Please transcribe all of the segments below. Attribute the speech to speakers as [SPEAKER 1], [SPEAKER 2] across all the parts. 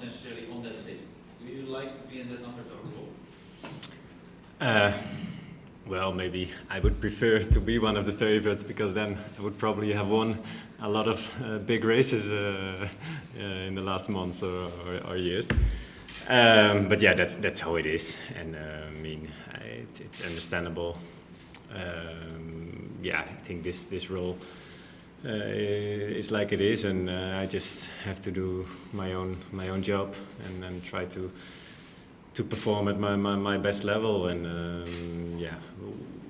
[SPEAKER 1] necessarily on that list. Do you like to be in that underdog role?
[SPEAKER 2] Well, maybe I would prefer to be one of the favorites, because then I would probably have won a lot of big races in the last months or years. But yeah, that's how it is, and I mean, it's understandable. Yeah, I think this role is like it is, and I just have to do my own job and try to perform at my best level, and yeah,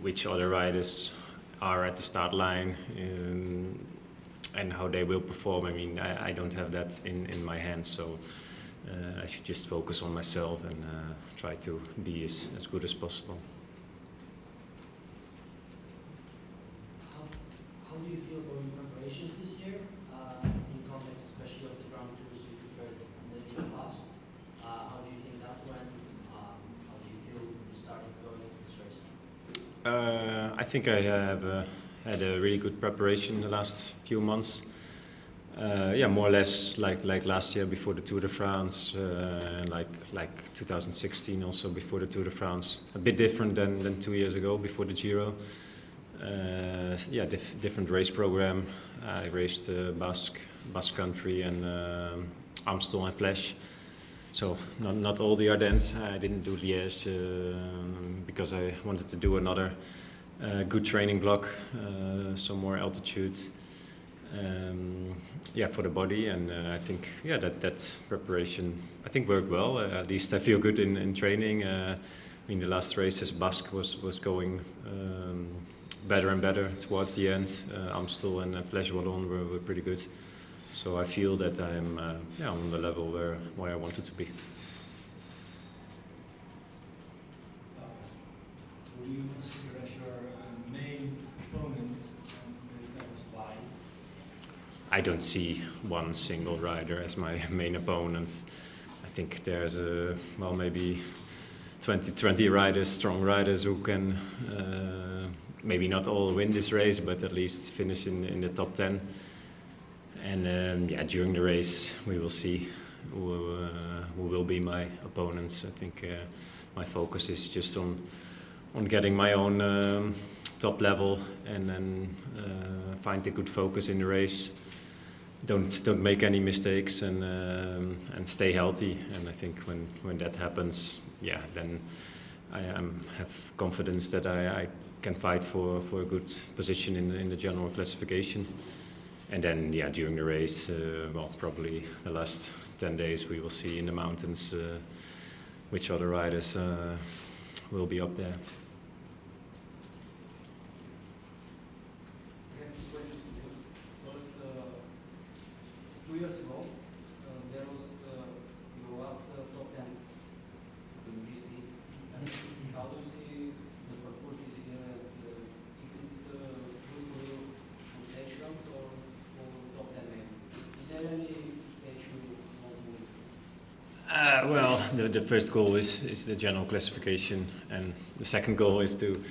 [SPEAKER 2] which other riders are at the start line and how they will perform. I mean, I don't have that in my hands, so I should just focus on myself and try to be as good as possible.
[SPEAKER 3] How do you feel about your preparations this year, in context especially of the Grand Tours you prepared in the past? How do you think that went? How do you feel starting going into this race?
[SPEAKER 2] I think I have had a really good preparation in the last few months. Yeah, more or less like last year before the Tour de France, like 2016 also before the Tour de France. A bit different than 2 years ago before the Giro. Yeah, different race program. I raced Basque Country and Amstel and Flèche. So not all the Ardennes. I didn't do Liège because I wanted to do another good training block, some more altitude. Yeah, for the body, and I think that preparation I think worked well. At least I feel good in training. I mean, the last races Basque was going better and better towards the end. Amstel and Flèche Wallonne were pretty good. So I feel that I'm on the level where I wanted to be.
[SPEAKER 4] Who do you consider as your main opponent, and tell us why?
[SPEAKER 2] I don't see one single rider as my main opponent. I think there's maybe 20 riders, strong riders, who can maybe not all win this race, but at least finish in the top 10. And yeah, during the race we will see who will be my opponents. I think my focus is just on getting my own top level, and then find a good focus in the race. Don't make any mistakes, and stay healthy. And I think when that happens, yeah, then I have confidence that I can fight for a good position in the general classification. And then, yeah, during the race, well, probably the last 10 days, we will see in the mountains which other riders will be up there.
[SPEAKER 4] I have 2 questions for you. First, 2 years ago, there was your last top 10 in GC. And how do you see the purpose this year? Is it close for you to stage rank or top 10 maybe? Is there any stage you want to win?
[SPEAKER 2] Well, the first goal is the general classification, and the second goal is to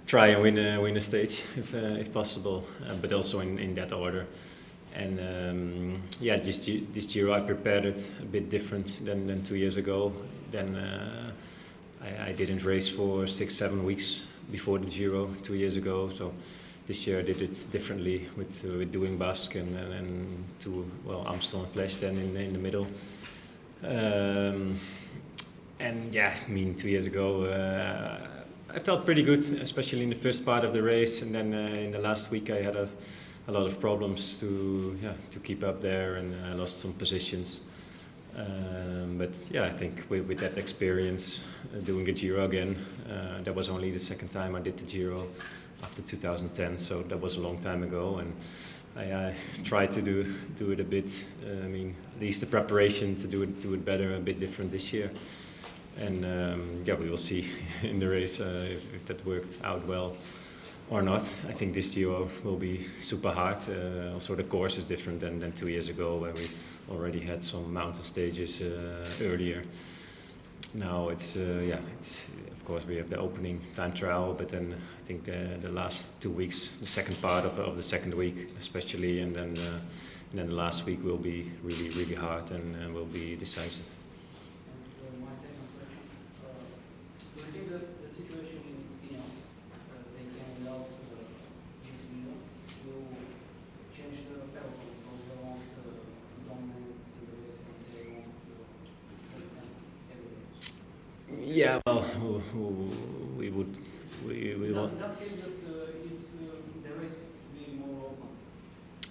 [SPEAKER 2] try and win a stage if possible, but also in that order. And yeah, this Giro I prepared it a bit different than 2 years ago. Then I didn't race for 6-7 weeks before the Giro 2 years ago. So this year I did it differently with doing Basque and Amstel and Flèche then in the middle. And yeah, I mean, 2 years ago I felt pretty good, especially in the first part of the race, and then in the last week I had a lot of problems to keep up there, and I lost some positions. But yeah, I think with that experience, doing the Giro again, that was only the second time I did the Giro after 2010, so that was a long time ago, and I tried to do it a bit. I mean, at least the preparation to do it better, a bit different this year. And yeah, we will see in the race if that worked out well or not. I think this Giro will be super hard. Also, the course is different than 2 years ago, where we already had some mountain stages earlier. Now it's of course we have the opening time trial, but then I think the last 2 weeks, the second part of the second week especially, and then And then the last week will be really, really hard and will be decisive.
[SPEAKER 4] And my second question, do you think that the situation in Ineos, they can without this Giro, will change the peloton because they won't dominate the race and they won't set them everywhere?
[SPEAKER 2] Yeah, well, we would, we want.
[SPEAKER 4] In that case, that the race will be more open.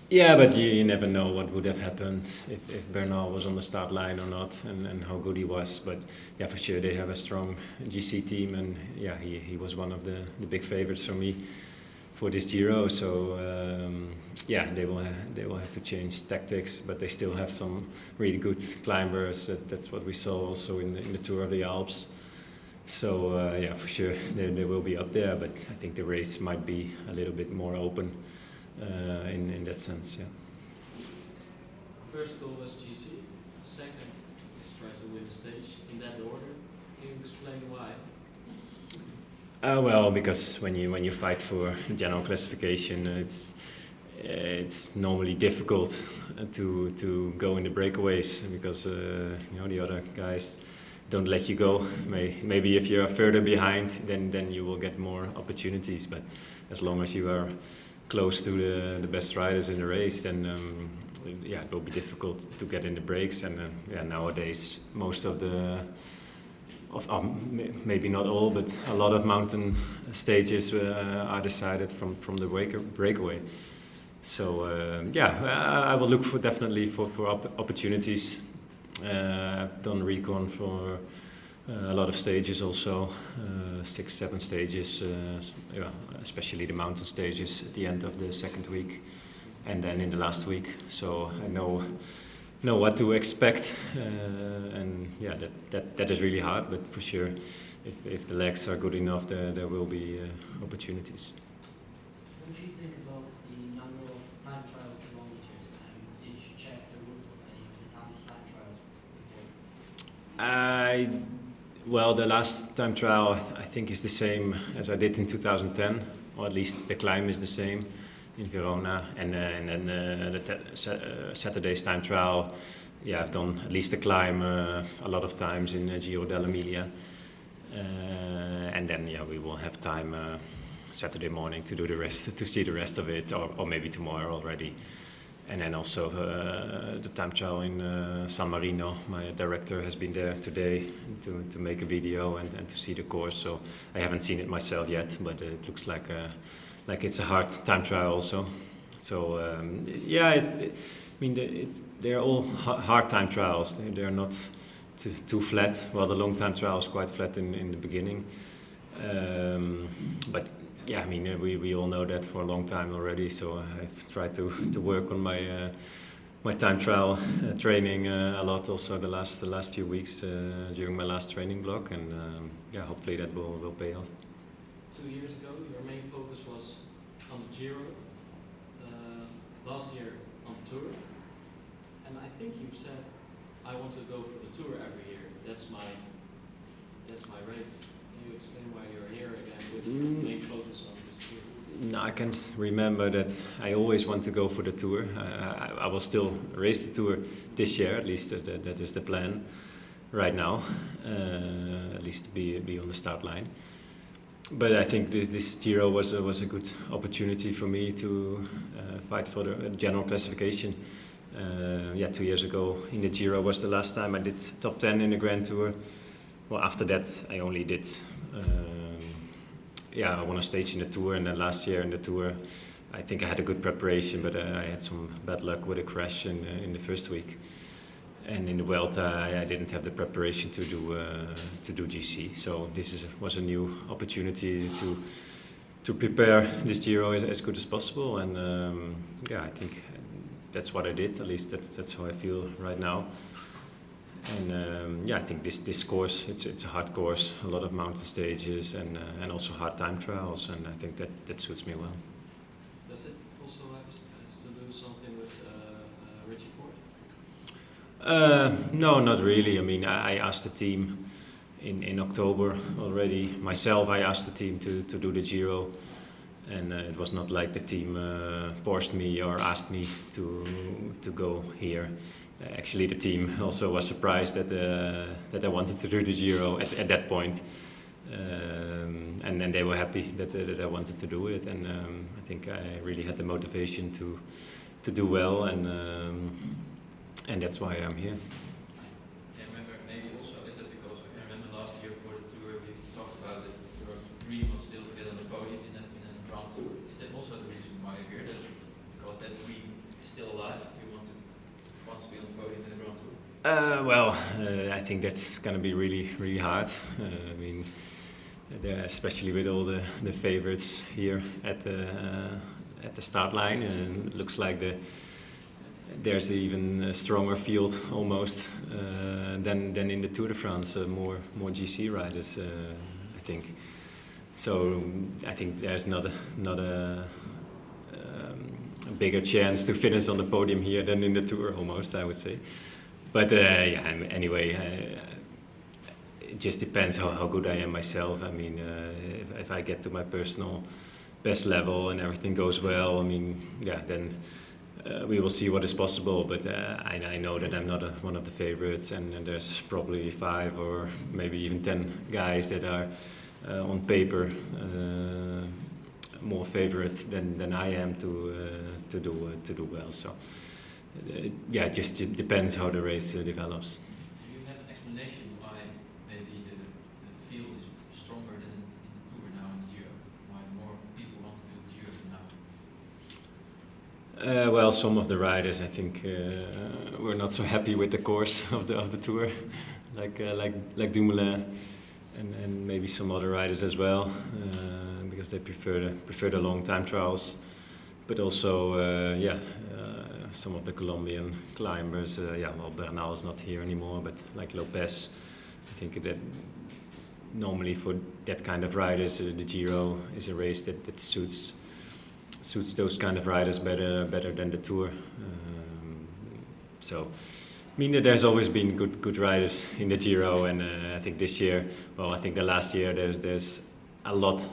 [SPEAKER 2] Yeah, but you never know what would have happened if Bernal was on the start line or not, and how good he was. But yeah, for sure they have a strong GC team, and yeah, he was one of the big favorites for me for this Giro. So yeah, they will have to change tactics, but they still have some really good climbers. That's what we saw also in the Tour of the Alps. So yeah, for sure they will be up there, but I think the race might be a little bit more open in that sense. Yeah.
[SPEAKER 1] First goal was GC, second is try to win the stage in that order. Can you explain why?
[SPEAKER 2] Well, because when you fight for general classification, it's normally difficult to go in the breakaways because you know, the other guys don't let you go. Maybe if you're further behind, then you will get more opportunities. But as long as you are close to the best riders in the race, then yeah, it will be difficult to get in the breaks. And yeah, nowadays most of maybe not all, but a lot of mountain stages are decided from the breakaway. So yeah, I will look definitely for opportunities. I've done recon for a lot of stages also, 6-7 stages, yeah, especially the mountain stages at the end of the second week and then in the last week. So I know what to expect, and yeah, that is really hard, but for sure if the legs are good enough, there will be opportunities.
[SPEAKER 3] What do you think about the number of time trial kilometers, and did you check the route of any of the time trials before?
[SPEAKER 2] Well, the last time trial I think is the same as I did in 2010, or at least the climb is the same in Verona, and then Saturday's time trial. Yeah, I've done at least the climb a lot of times in Giro dell'Emilia, and then yeah, we will have time Saturday morning to do the rest, to see the rest of it, or maybe tomorrow already. And then also the time trial in San Marino. My director has been there today to make a video and to see the course. So I haven't seen it myself yet, but it looks like it's a hard time trial also. So yeah, they're all hard time trials. They're not too flat. Well, the long time trial is quite flat in the beginning, but yeah, I mean, we all know that for a long time already. So I've tried to work on my my time trial training a lot also the last few weeks during my last training block, and yeah, hopefully that will pay off.
[SPEAKER 1] 2 years ago, your main focus was on the Giro. Last year on the Tour, and I think you've said, "I want to go for the Tour every year. That's my race." Can you explain why you're here again with main focus on this Tour?
[SPEAKER 2] No, I can't remember that. I always want to go for the Tour. I will still race the Tour this year, at least that is the plan right now. At least to be on the start line. But I think this Giro was a good opportunity for me to fight for the general classification. Yeah, 2 years ago in the Giro was the last time I did top 10 in the Grand Tour. Well, after that I only did, yeah, I won a stage in the Tour, and then last year in the Tour I think I had a good preparation, but I had some bad luck with a crash in the first week. And in the Vuelta I didn't have the preparation to do GC, so this was a new opportunity to prepare this Giro as good as possible, and yeah, I think that's what I did. At least that's how I feel right now. And yeah, I think this course, it's a hard course, a lot of mountain stages, and also hard time trials, and I think that suits me well.
[SPEAKER 1] Does it also has to do something with Richie Porte?
[SPEAKER 2] No, not really. I mean, I asked the team in October already. Myself, I asked the team to do the Giro, and it was not like the team forced me or asked me to go here. Actually, the team also was surprised that I wanted to do the Giro at that point, and they were happy that I wanted to do it, and I think I really had the motivation to do well, and that's why I'm here.
[SPEAKER 1] I remember maybe also, is that because I can remember last year for the tour we talked about it, your dream was still to get on the podium in a Grand Tour. Is that also the reason why you're here? That because that dream is still alive, you want to be on the podium in the Grand Tour?
[SPEAKER 2] Well, I think that's going to be really, really hard. I mean, especially with all the favorites here at the start line, and it looks like there's even a stronger field almost than in the Tour de France. More GC riders, I think. So I think there's not a bigger chance to finish on the podium here than in the Tour, almost, I would say. But anyway, it just depends how good I am myself. I mean, if I get to my personal best level and everything goes well, I mean, yeah, then we will see what is possible. But I know that I'm not one of the favorites, and there's probably 5 or maybe even 10 guys that are on paper more favorite than I am to do well. So yeah, it just depends how the race develops.
[SPEAKER 1] Do you have an explanation why maybe the field is stronger than in the Tour now in the Giro? Why more people want to do the Giro now?
[SPEAKER 2] Well, some of the riders, I think, were not so happy with the course of the Tour, like Dumoulin, and maybe some other riders as well, because they prefer the long time trials. But also, some of the Colombian climbers, well, Bernal is not here anymore, but like Lopez, I think that normally for that kind of riders, the Giro is a race that suits those kind of riders better than the Tour. So, I mean, there's always been good riders in the Giro, and I think this year, well, I think the last year there's a lot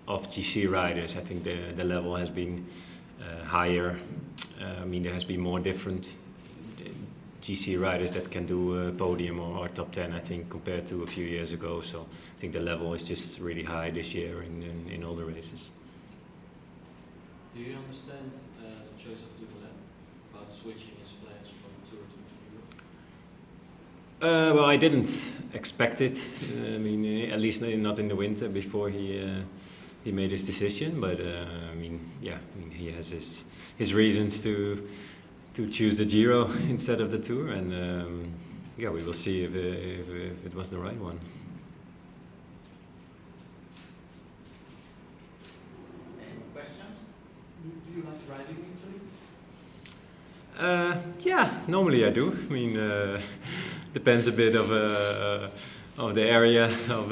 [SPEAKER 2] of GC riders. I think the level has been higher. I mean, there has been more different GC riders that can do a podium or top 10, I think, compared to a few years ago. So I think the level is just really high this year in all the races.
[SPEAKER 1] Do you understand the choice of Dumoulin about switching his plans from the Tour to the Giro?
[SPEAKER 2] Well, I didn't expect it. I mean, at least not in the winter before he made his decision. But I mean, he has his reasons to choose the Giro instead of the Tour, and we will see if it was the right one.
[SPEAKER 3] Any questions?
[SPEAKER 5] Do you like riding in Italy?
[SPEAKER 2] Yeah, normally I do. I mean, depends a bit of the area, of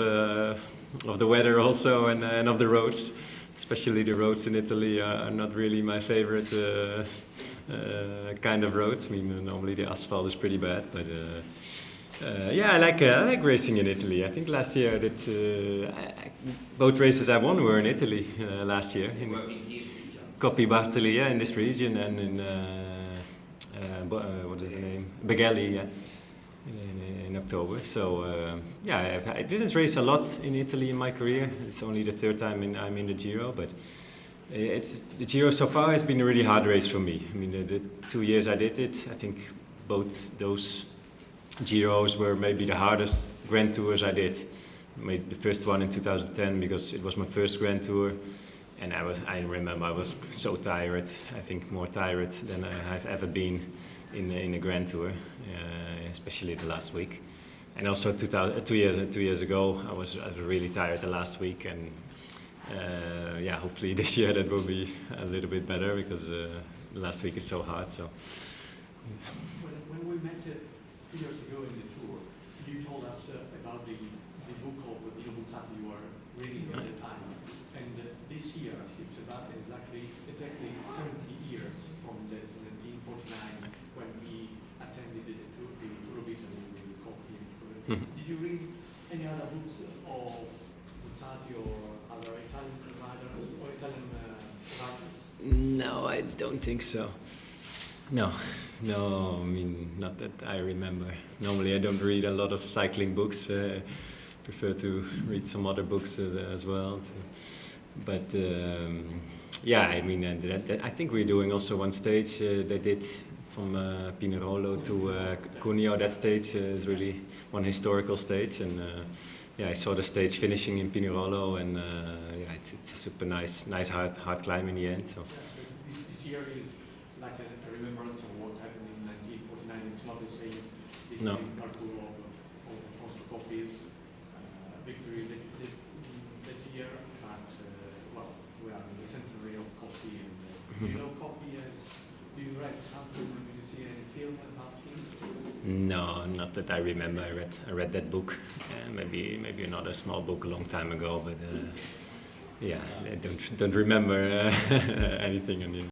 [SPEAKER 2] the weather also, and of the roads. Especially the roads in Italy are not really my favorite kind of roads. I mean, normally the asphalt is pretty bad, but I like racing in Italy. I think last year both races I won were in Italy last year. In Coppi Bartoli, in this region, and in what is the name? Begelli, in October. So I didn't race a lot in Italy in my career. It's only the 3rd time I'm in the Giro, but the Giro so far has been a really hard race for me. I mean, the 2 years I did it, I think both those Giros were maybe the hardest Grand Tours I did. I made the first one in 2010 because it was my first Grand Tour, and I remember I was so tired. I think more tired than I've ever been in a Grand Tour, especially the last week. And also 2 years ago, I was really tired the last week, and hopefully this year that will be a little bit better, because the last week is so hard. So
[SPEAKER 5] When we met 2 years ago in the Tour, you told us about the book of Giro you were reading at the time, and this year it's about exactly 70 years from the 1749 when he attended the Tour of Italy with Coppi. Did you read any other books of Buzzati or other Italian riders or Italian riders?
[SPEAKER 2] No, I don't think so. No, no, I mean, not that I remember. Normally I don't read a lot of cycling books. Prefer to read some other books as well. But yeah, I mean, I think we're doing also one stage they did from Pinerolo to Cuneo. That stage is really one historical stage, and yeah, I saw the stage finishing in Pinerolo, and yeah, it's a super nice hard climb in the end. So.
[SPEAKER 5] This year is like a remembrance of what happened in 1949. It's not the same. This
[SPEAKER 2] No.
[SPEAKER 5] parcours of Fausto Coppi's victory that year, but well, we are in the centenary of Coppi, and do you know Coppi as? Do you read something? Do you see any film about him?
[SPEAKER 2] No, not that I remember. I read that book, maybe another small book a long time ago, but yeah, I don't remember anything on him.